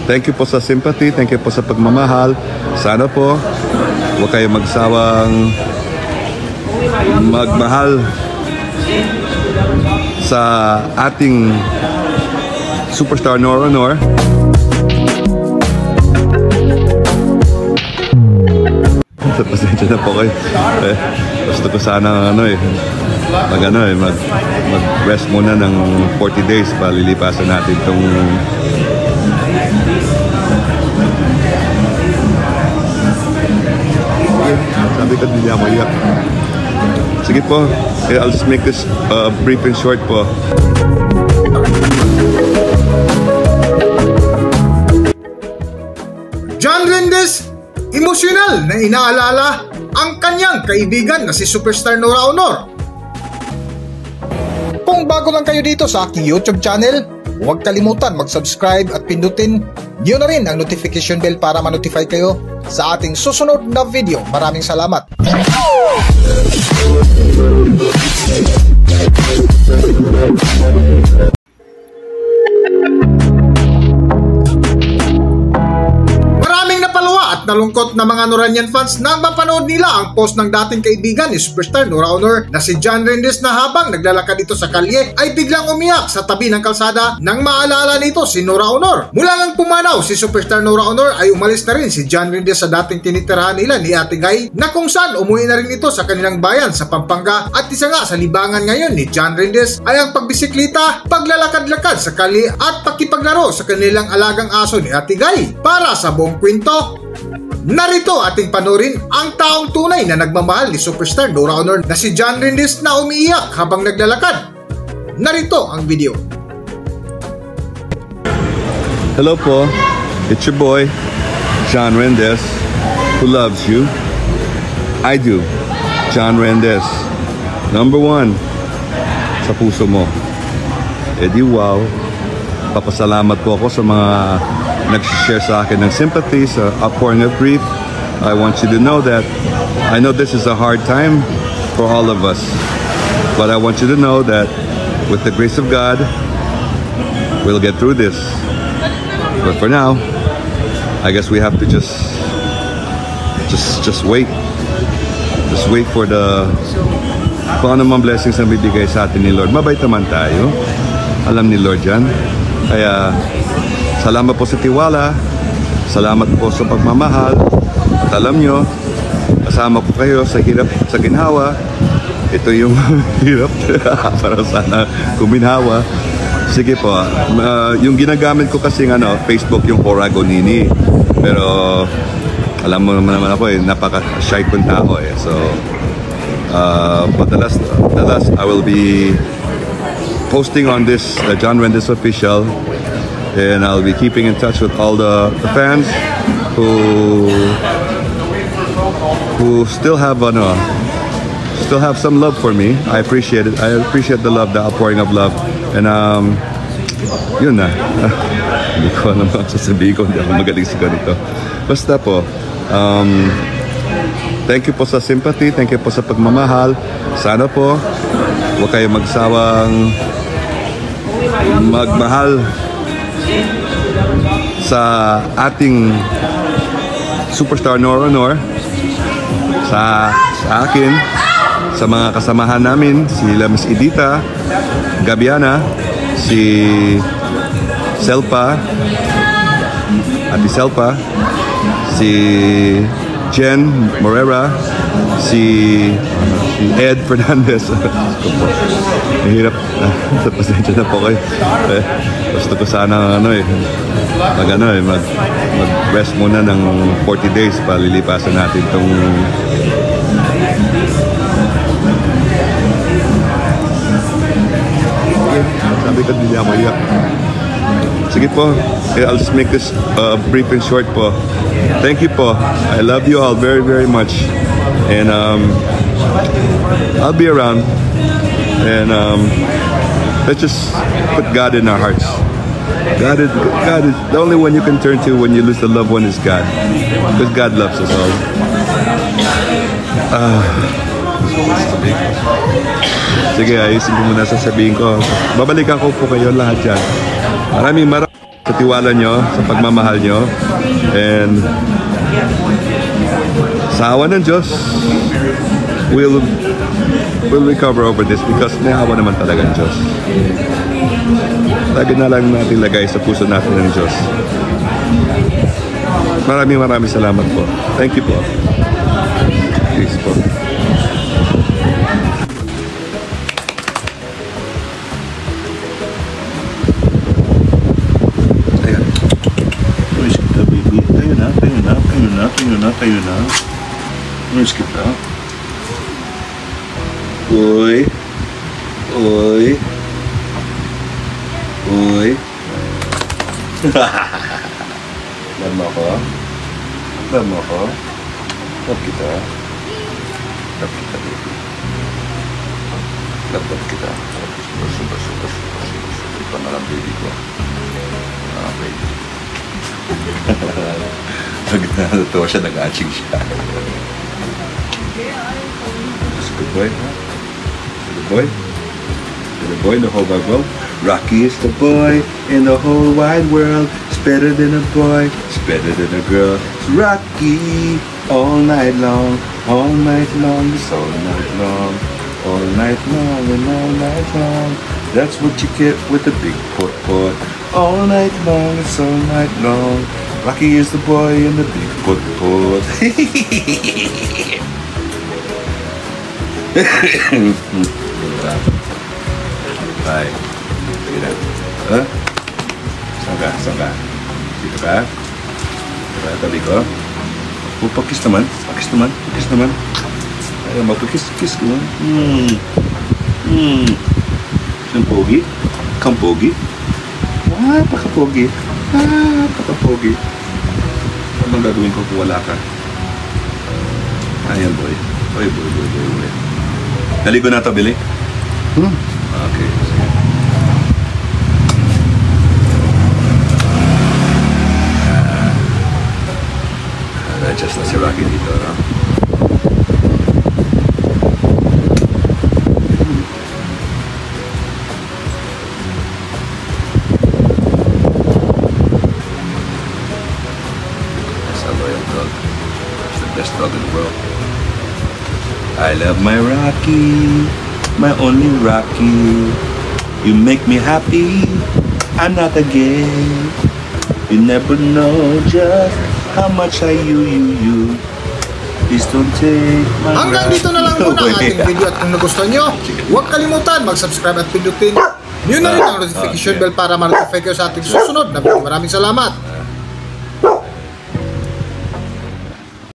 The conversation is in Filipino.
Thank you po sa sympathy, thank you po sa pagmamahal. Sana po huwag kayo magsawang magmahal sa ating superstar Nora Honor. Pasensya na po kayo. Gusto ko sana mag-rest muna ng 40 days para lilipasan natin itong sabi ko hindi ako iyak. Sige po, I'll just make this brief and short po. John Rendez, emosyonal na inaalala ang kanyang kaibigan na si Superstar Nora Honor. Kung bago lang kayo dito sa aking YouTube channel, huwag kalimutan mag-subscribe at pindutin niyo na rin ang notification bell para ma-notify kayo sa ating susunod na video. Maraming salamat! Nalungkot na mga Noranian fans nang mapanood nila ang post ng dating kaibigan ni Superstar Nora Honor na si John Rendez na habang naglalakad dito sa kalye ay biglang umiyak sa tabi ng kalsada nang maalala nito si Nora Honor. Mula ngang pumanaw si Superstar Nora Honor ay umalis na rin si John Rendez sa dating tinitirahan nila ni Ate Guy na kung saan umuwi na rin ito sa kanilang bayan sa Pampanga at isa nga sa libangan ngayon ni John Rendez ay ang pagbisikleta, paglalakad-lakad sa kalye at pakipaglaro sa kanilang alagang aso ni Ate Guy. Para sa buong kwento, narito ating panorin ang taong tunay na nagmamahal ni Superstar Nora Honor na si John Rendez na umiiyak habang naglalakad. Narito ang video. Hello po, it's your boy, John Rendez, who loves you. I do, John Rendez. Number 1 sa puso mo. Edi wow, papasalamat po ako sa mga nag-share sa akin ng sympathy, sa outpouring of grief. I want you to know that I know this is a hard time for all of us, but I want you to know that with the grace of God, we'll get through this. But for now, I guess we have to just wait. Just wait for the kung ano mang blessings na bibigay sa atin ni Lord. Mabait naman tayo. Alam ni Lord yan. Kaya salamat po sa tiwala, salamat po sa pagmamahal, at alam nyo, kasama ko kayo sa hirap, sa ginhawa. Ito yung hirap, para sana kuminhawa. Sige po, yung ginagamit ko kasi Facebook yung Orago Nini. Pero alam mo naman ako napaka-shy kong tao So, but the last I will be posting on this, the John Rendez Official. And I'll be keeping in touch with all the fans who still have some love for me. I appreciate it. I appreciate the love, the outpouring of love. And yun na. Hindi ko alam ang sasabihin ko. Hindi ako magaling sa ganito. Basta po, thank you po sa sympathy. Thank you po sa pagmamahal. Sana po huwag kayo magsawang magmahal sa ating superstar Nora Honor, sa akin, sa mga kasamahan namin, sila Miss Edita Gabiana, si Selpa, Ate Selpa, si Jen Morera, si Ed Fernandez. Mahirap. Pasensya na po kayo. Gusto ko sana mag-rest muna ng 40 days para lilipasan natin itong sabi ko hindi ako iyak. Sige po, I'll just make this brief and short po. Thank you po. I love you all very, very much. And I'll be around. And let's just put God in our hearts. God is the only one you can turn to when you lose a loved one is God. Because God loves us all. Sige, ayusin ko muna sasabihin ko. Babalikan ko po kayo lahat dyan. Maraming sa tiwala nyo, sa pagmamahal nyo. And sa awa ng Diyos, we'll recover over this because may awa naman talaga ng Diyos. Lagi na lang natin lagay sa puso natin ng Diyos. Maraming salamat po. Thank you po. Please po. Ayan. Where's kita, baby? Tayo na. Where's kita? Uy. Love mo ako? Love kita, baby. Love kita. Super. Ito na lang, baby ko. Baby. Pag natutuwa siya, nag-aching siya. Just a good boy, huh? Good boy in the whole wide world. Rocky is the boy in the whole wide world. It's better than a boy, it's better than a girl. It's Rocky all night long, it's all night long. All night long. That's what you get with the big pot. All night long, it's all night long. Rocky is the boy in the big pot. Bye. Sige na. Huh? Saan ka? Dito ka? Tabi ko? Pakis naman. Ayaw magpakis ko. Saan pogi? Kang pogi? Pakapogi. Anong gagawin ko kung wala ka? Ayan, boy. Boy. Naligo na ito, Billy? Okay. Just na si Rocky dito, no? That's a loyal dog. It's the best dog in the world. I love my Rocky, my only Rocky. You make me happy, I'm not a gay. You never know just how much I you. Please don't take my Hanggang dito na lang muna ang ating video at kung nagustuhan nyo, huwag kalimutan mag-subscribe at pindutin yun na rin ang notification bell para ma-notify kayo sa ating susunod na video. Maraming salamat!